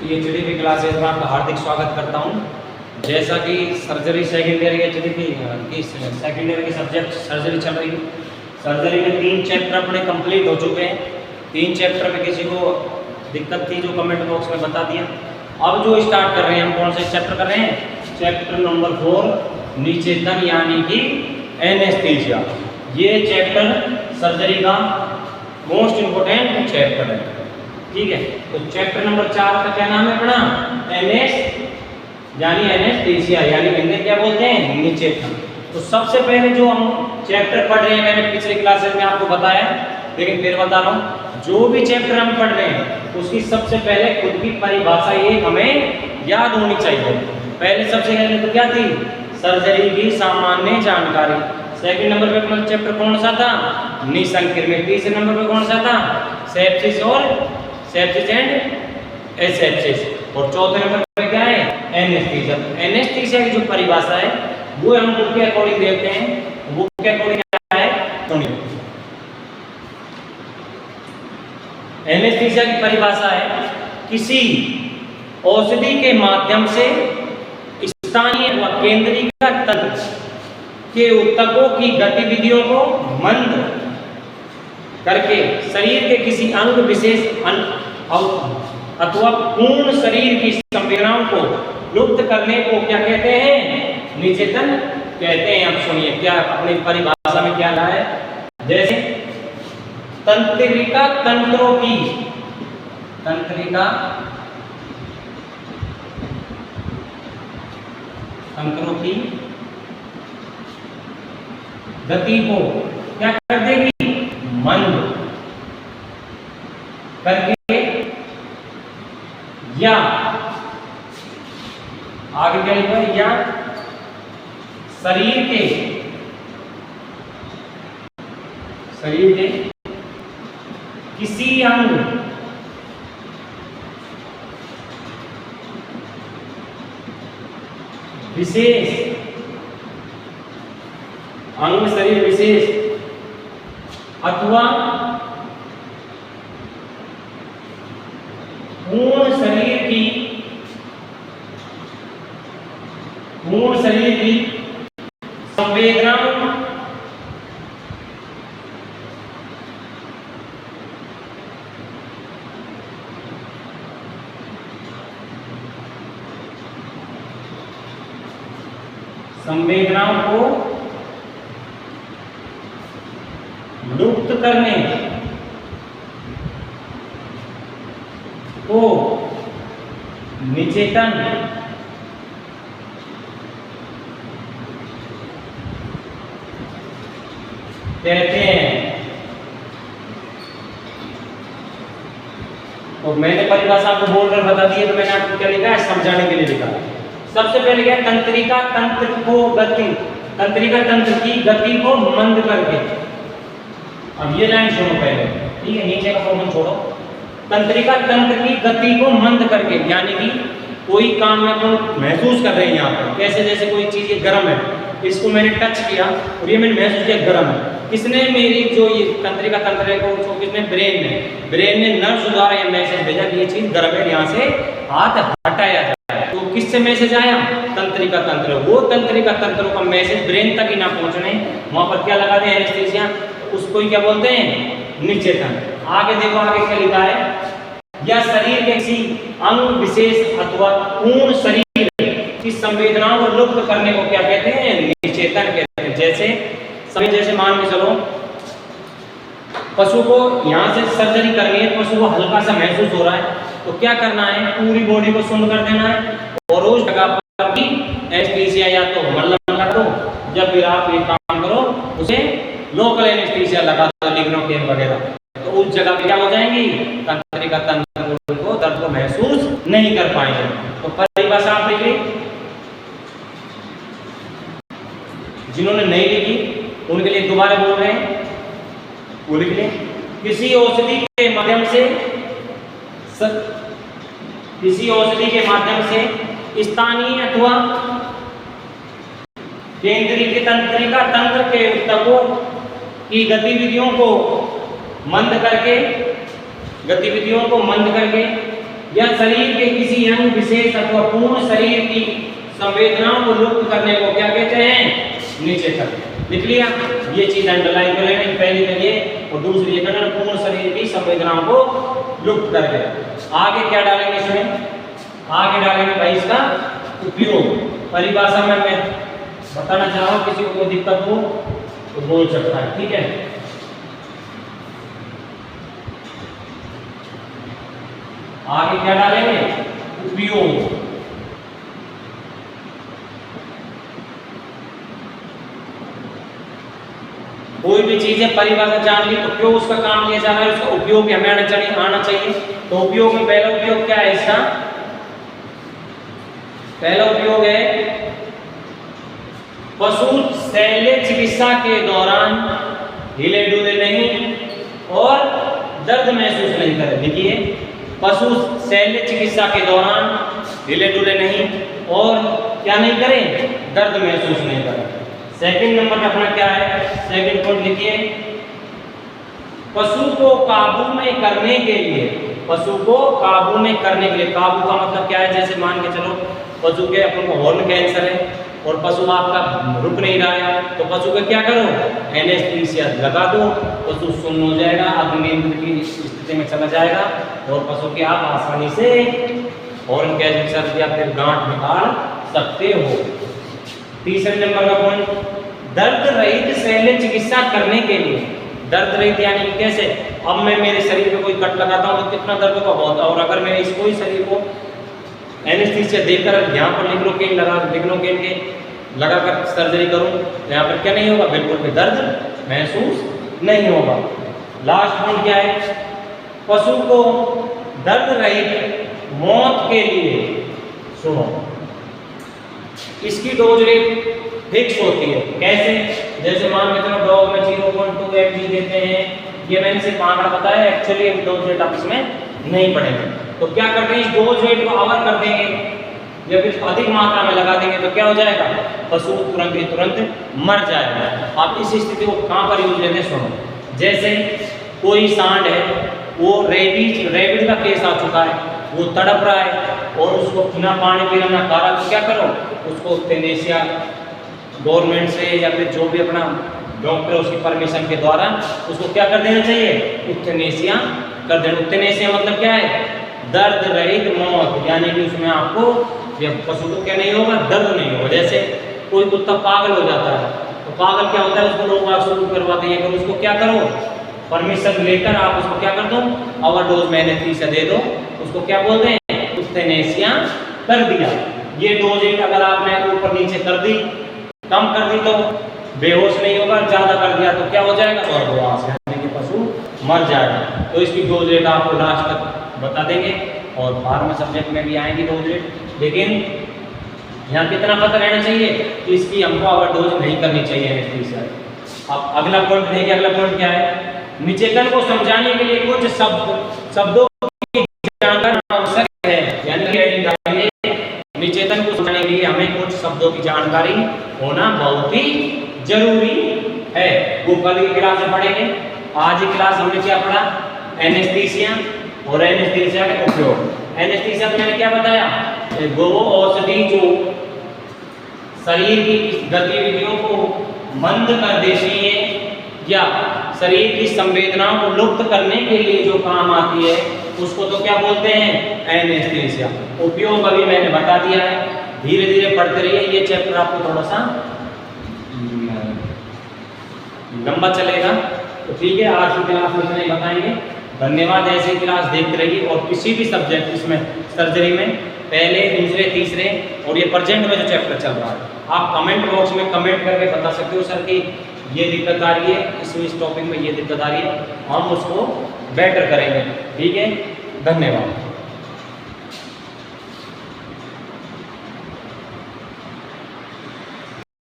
PhD classes में आपका हार्दिक स्वागत करता हूं। जैसा कि सर्जरी सेकेंड ईयर की सेकेंड ईयर की सब्जेक्ट सर्जरी चल रही है। सर्जरी में 3 चैप्टर अपने कंप्लीट हो चुके हैं। 3 चैप्टर में किसी को दिक्कत थी जो कमेंट बॉक्स में बता दिया। अब जो स्टार्ट कर रहे हैं, हम कौन से चैप्टर कर रहे हैं? चैप्टर नंबर 4 निचेतन यानी कि एनेस्थीसिया। ये चैप्टर सर्जरी का मोस्ट इम्पोर्टेंट चैप्टर है, ठीक है। तो चैप्टर नंबर 4 का क्या नाम है अपना? एनेस्थीसिया यानी हिंदी क्या बोलते हैं? निचेतन। तो सबसे पहले जो हम चैप्टर पढ़ रहे हैं, मैंने पिछले क्लासेस में आपको बताया, लेकिन फिर बता रहा हूँ, जो भी चैप्टर हम पढ़ रहे हैं उसकी सबसे पहले खुद की परिभाषा ये हमें याद होनी चाहिए। पहले सबसे पहले तो क्या थी? सर्जरी की सामान्य जानकारी। सेकंड नंबर पे अपना चैप्टर कौन सा था? निसंक्रमित। तीसरे नंबर पे कौन सा था? Sepsis and asepsis. और चौथे नंबर पे क्या है? एनेस्थीसिया। एनेस्थीसिया की जो परिभाषा है वो हम बुक के अकॉर्डिंग देखते हैं। बुक के अकॉर्डिंग क्या है? सुनिए, एनेस्थीसिया की परिभाषा है किसी औषधि के माध्यम से स्थानीय व केंद्रीय तंत्र के ऊतकों की गतिविधियों को मंद करके शरीर के किसी अंग विशेष अथवा पूर्ण शरीर की संवेदनाओं को लुप्त करने को क्या कहते हैं? निचेतन कहते हैं। अब सुनिए क्या अपनी परिभाषा में क्या है। जैसे तंत्रिका तंत्रों की गति को क्या कर देगी? मंद करके, या आगे क्या लिखा है? या शरीर के किसी अंग विशेष शरीर विशेष अथवा पूर्ण शरीर की संवेदनाओं को लुप्त करने को निचेतन कहते हैं। तो मैंने परिभाषा आपको बोलकर बता दी है, तो मैंने आपको क्या लिखा है? समझाने के लिए लिखा है। सबसे पहले क्या? तंत्रिका तंत्र की गति को मंद करके। अब ये लाइन सुनो पहले, ठीक है? नीचे का फॉर्मूला छोड़ो। तंत्रिका तंत्र की गति को मंद करके, यानी कि कोई काम में अपन महसूस कर रहे हैं यहाँ पर। कैसे? जैसे कोई चीज ये गर्म है, इसको मैंने टच किया और ये मैंने महसूस किया गर्म है। किसने? मेरी जो ये तंत्रिका तंत्र है को किसने? ब्रेन ने नर्व द्वारा ये मैसेज भेजा कि ये चीज गर्म है, यहाँ से हाथ हटाया जाए। तो किससे मैसेज आया? तंत्रिका तंत्र। वो तंत्रिका तंत्रों का मैसेज ब्रेन तक ही ना पहुंचने, वहां पर क्या लगा दें? एनेस्थीसिया। उसको ही क्या बोलते हैं? निचेतन। आगे देखो, आगे क्या लिखा है? या शरीर के किसी अंग विशेष अथवा पूर्ण शरीर की संवेदनाओं को लुप्त करने को क्या कहते हैं? निचेतन कहते हैं। जैसे मान के चलो, पशु को यहाँ से सर्जरी करनी है, पशु को हल्का सा महसूस हो रहा है, तो क्या करना है? पूरी बॉडी को सुंद कर देना है और उस जगह पर भी एनेस्थीसिया या तो मलहम लगा दो, या फिर आप ये काम करो, उसे लोकल एनेस्थीसिया लगा दो, लिग्नोकेन वगैरह। तो उस जगह पे क्या हो जाएंगी? तंत्रिका तंत्र को दर्द को महसूस नहीं कर पाएंगे। तो परिभाषा आप लिख ली। जिन्होंने नहीं लिखी उनके लिए दोबारा बोल रहे हैं, वो लिख लें। किसी औषधि के माध्यम से स्थानीय अथवा केंद्रीय तंत्रिका तंत्र के ऊतकों की गतिविधियों को मंद करके या शरीर के किसी अंग विशेष अथवा पूर्ण शरीर की संवेदनाओं को लुप्त करने को क्या कहते हैं? निचेतन। लिख लिया, ये चीज अंडरलाइन कर लेना, पहली तो ये और दूसरी ये करना, पूर्ण शरीर की संवेदनाओं को लुप्त करके। आगे क्या डालेंगे इसमें? आगे डालेंगे भाई इसका उपयोग। परिभाषा में मैं बताना चाह रहा हूं, किसी को कोई दिक्कत हो तो बोल सकता है, ठीक है। आगे क्या डालेंगे? उपयोग। कोई भी चीज है परिभाषा जान ली तो क्यों उसका काम लिया जा रहा है, उसका उपयोग भी हमें आना चाहिए। तो उपयोग में पहला उपयोग क्या है इसका? पहला उपयोग है पशु शल्य चिकित्सा के दौरान हिले डुले नहीं और दर्द महसूस नहीं करे। देखिए, पशु शल्य चिकित्सा के दौरान हिले डुले नहीं और क्या नहीं करें? दर्द महसूस नहीं करें। सेकंड नंबर अपना क्या है? सेकंड पॉइंट लिखिए, पशु को काबू में करने के लिए, पशु को काबू में करने के लिए, काबू का मतलब क्या है? जैसे मान के चलो पशु के अपन को हॉर्न कैंसर है और पशु आपका रुक नहीं रहा है, तो पशु का क्या करो? एनेस्थीसिया लगा दो, पशु सुन्न हो जाएगा, अग्निंद्र की स्थिति में चला जाएगा और पशु के आप आसानी से हॉर्न कैंसर या फिर गांठ निकाल सकते हो। तीसरे नंबर का पॉइंट, दर्द रहित शल्य चिकित्सा करने के लिए। दर्द रहित यानी कैसे? अब मैं मेरे शरीर में कोई कट लगाता हूँ तो कितना दर्द का बहुत, और अगर मैं इसको ही शरीर को एनेस्थीसिया देकर यहाँ पर लिग्नोकेन के लगाकर सर्जरी करूँ तो यहाँ पर क्या नहीं होगा? बिल्कुल भी दर्द महसूस नहीं होगा। लास्ट पॉइंट क्या है? पशु को दर्द रहित मौत के लिए, सुनो, इसकी डोज रेट फिक्स होती है। कैसे? जैसे मान के चलो डॉग में 0.2 mg देते हैं, ये मैंने सिर्फ आंकड़ा बताया, एक्चुअली डोज रेट आप इसमें नहीं पड़ेंगे। तो क्या करते हैं? इस डोज रेट को अवर कर देंगे या फिर अधिक मात्रा में लगा देंगे तो क्या हो जाएगा? पशु तुरंत मर जाएगा। आप इस स्थिति को कहाँ पर यूज लेते हैं? सुनो, जैसे कोई सांड है, वो रेबिड का केस आ चुका है, वो तड़प रहा है और उसको ना पानी पीना ना खा रहा, तो क्या करो? उसको यूथेनेसिया गवर्नमेंट से या फिर जो भी अपना डॉक्टर उसकी परमिशन के द्वारा उसको क्या कर देना चाहिए? यूथेनेसिया कर देना। यूथेनेसिया मतलब क्या है? दर्द रहित मौत, यानी कि उसमें आपको पशु को क्या नहीं होगा? दर्द नहीं होगा। जैसे कोई कुत्ता पागल हो जाता है तो पागल क्या होता है? उसको लोग शुरू करवाते हैं कि उसको क्या करो? परमिशन लेकर आप उसको क्या कर दो? ओवरडोज में एनेस्थीसिया दे दो, उसको क्या बोलते हैं? यूथेनेसिया कर दिया। ये डोज अगर आपने ऊपर नीचे कर दी, कम कर दी तो बेहोश नहीं होगा, ज्यादा कर दिया तो क्या हो जाएगा? स्वर्गवास, यानी कि पशु मर जाएगा। तो इसकी डोज रेट आपको लास्ट तक बता देंगे और फार्मा सब्जेक्ट में भी आएंगी डोज रेट, लेकिन यहाँ कितना पता रहना चाहिए कि इसकी हमको ओवरडोज नहीं करनी चाहिए एनेस्थीसिया। अब अगला पॉइंट देखिए, अगला पॉइंट क्या है? निचेतन को समझाने के लिए कुछ शब्दों की जानकारी आवश्यक है, यानी कि निचेतन को समझाने के लिए हमें कुछ शब्दों की जानकारी होना बहुत ही जरूरी है। वो कल की क्लास में पढ़ेंगे। आज की क्लास हमने क्या पढ़ा? एनेस्थीसिया और एनेस्थीसिया का उपयोग। एनेस्थीसिया मैंने क्या बताया? वो औषधि जो शरीर की गतिविधियों को मंद कर देती है या शरीर की संवेदनाओं को लुप्त करने के लिए जो काम आती है उसको तो क्या बोलते हैं? एनेस्थीसिया। उपयोग अभी मैंने बता दिया है, धीरे धीरे पढ़ते रहिए। ये चैप्टर आपको थोड़ा सा लंबा चलेगा, तो ठीक है, आज की क्लास में इतना ही बताएंगे। धन्यवाद। ऐसी क्लास देखते रहिए और किसी भी सब्जेक्ट इसमें सर्जरी में पहले, दूसरे, तीसरे और ये प्रेजेंट में जो चैप्टर चल रहा है, आप कमेंट बॉक्स में कमेंट करके बता सकते हो सर कि ये दिक्कत आ रही है, इस टॉपिक में ये दिक्कत आ रही है, हम उसको बेटर करेंगे। ठीक है, धन्यवाद।